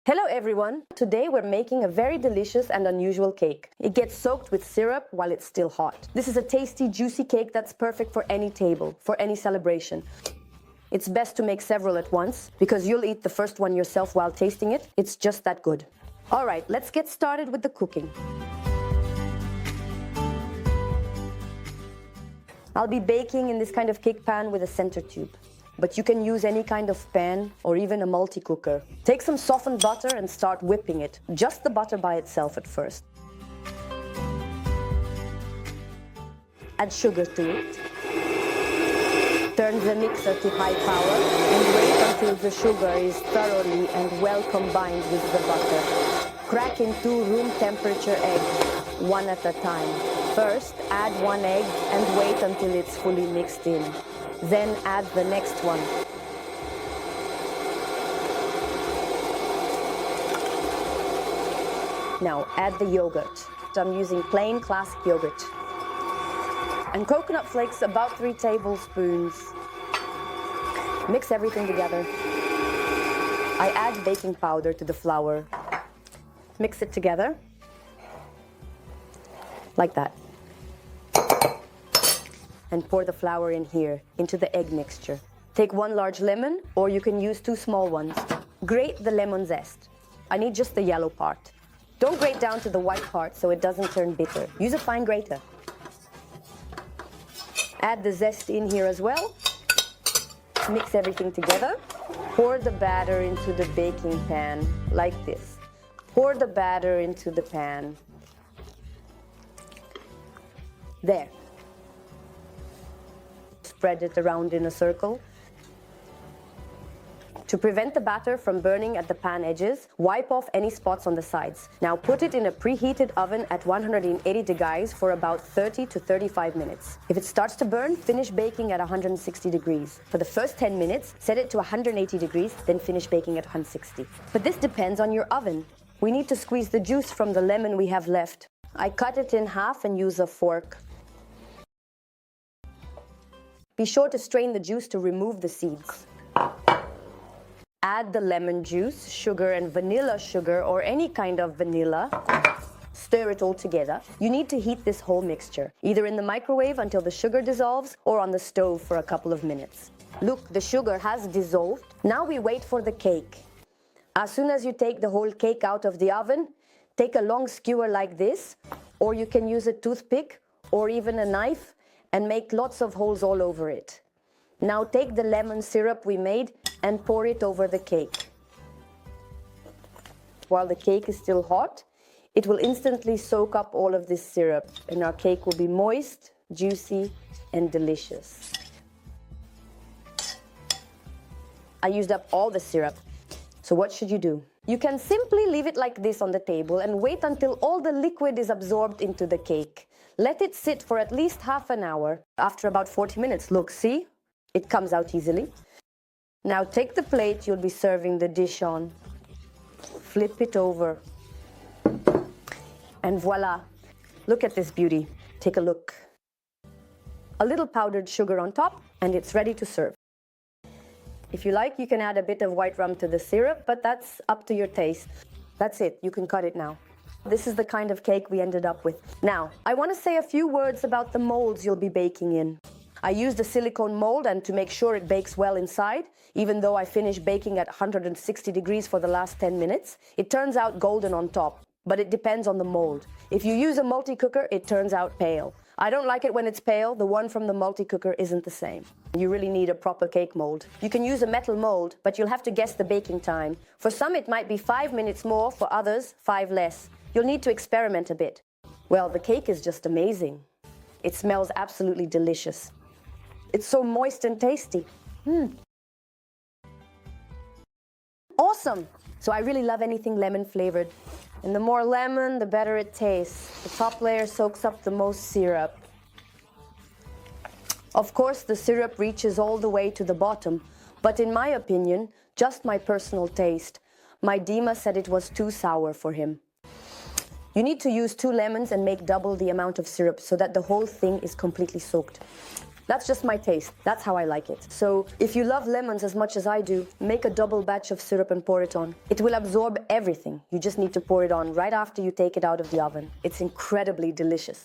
Hello everyone! Today we're making a very delicious and unusual cake. It gets soaked with syrup while it's still hot. This is a tasty, juicy cake that's perfect for any table, for any celebration. It's best to make several at once, because you'll eat the first one yourself while tasting it. It's just that good. Alright, let's get started with the cooking. I'll be baking in this kind of cake pan with a center tube. But you can use any kind of pan or even a multi-cooker. Take some softened butter and start whipping it. Just the butter by itself at first. Add sugar to it. Turn the mixer to high power and wait until the sugar is thoroughly and well combined with the butter. Crack in 2 room temperature eggs, one at a time. First, add 1 egg and wait until it's fully mixed in. Then add the next one. Now add the yogurt. I'm using plain classic yogurt. And coconut flakes, about 3 tablespoons. Mix everything together. I add baking powder to the flour. Mix it together. Like that. And pour the flour in here, into the egg mixture. Take 1 large lemon, or you can use 2 small ones. Grate the lemon zest. I need just the yellow part. Don't grate down to the white part so it doesn't turn bitter. Use a fine grater. Add the zest in here as well. Mix everything together. Pour the batter into the baking pan, like this. Pour the batter into the pan. There. Spread it around in a circle. To prevent the batter from burning at the pan edges, wipe off any spots on the sides. Now put it in a preheated oven at 180 degrees for about 30 to 35 minutes. If it starts to burn, finish baking at 160 degrees. For the first 10 minutes, set it to 180 degrees, then finish baking at 160. But this depends on your oven. We need to squeeze the juice from the lemon we have left. I cut it in half and use a fork. Be sure to strain the juice to remove the seeds. Add the lemon juice, sugar and vanilla sugar or any kind of vanilla. Stir it all together. You need to heat this whole mixture, either in the microwave until the sugar dissolves or on the stove for a couple of minutes. Look, the sugar has dissolved. Now we wait for the cake. As soon as you take the whole cake out of the oven, take a long skewer like this, or you can use a toothpick or even a knife and make lots of holes all over it. Now take the lemon syrup we made and pour it over the cake. While the cake is still hot, it will instantly soak up all of this syrup and our cake will be moist, juicy, and delicious. I used up all the syrup, so what should you do? You can simply leave it like this on the table and wait until all the liquid is absorbed into the cake. Let it sit for at least half an hour. After about 40 minutes, look, see? It comes out easily. Now take the plate you'll be serving the dish on. Flip it over. And voila! Look at this beauty. Take a look. A little powdered sugar on top, and it's ready to serve. If you like, you can add a bit of white rum to the syrup, but that's up to your taste. That's it. You can cut it now. This is the kind of cake we ended up with. Now, I want to say a few words about the molds you'll be baking in. I used a silicone mold and to make sure it bakes well inside, even though I finished baking at 160 degrees for the last 10 minutes, it turns out golden on top, but it depends on the mold. If you use a multi-cooker, it turns out pale. I don't like it when it's pale. The one from the multi-cooker isn't the same. You really need a proper cake mold. You can use a metal mold, but you'll have to guess the baking time. For some, it might be 5 minutes more, for others, 5 less. You'll need to experiment a bit. Well, the cake is just amazing. It smells absolutely delicious. It's so moist and tasty. Awesome! So I really love anything lemon flavored. And the more lemon, the better it tastes. The top layer soaks up the most syrup. Of course, the syrup reaches all the way to the bottom, but in my opinion, just my personal taste, my Dima said it was too sour for him. You need to use 2 lemons and make double the amount of syrup so that the whole thing is completely soaked. That's just my taste. That's how I like it. So if you love lemons as much as I do, make a double batch of syrup and pour it on. It will absorb everything. You just need to pour it on right after you take it out of the oven. It's incredibly delicious.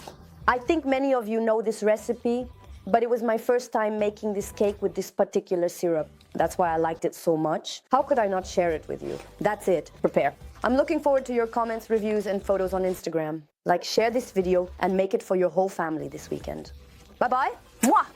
I think many of you know this recipe, but it was my first time making this cake with this particular syrup. That's why I liked it so much. How could I not share it with you? That's it. Prepare. I'm looking forward to your comments, reviews, and photos on Instagram. Like, share this video and make it for your whole family this weekend. Bye-bye. Mwah!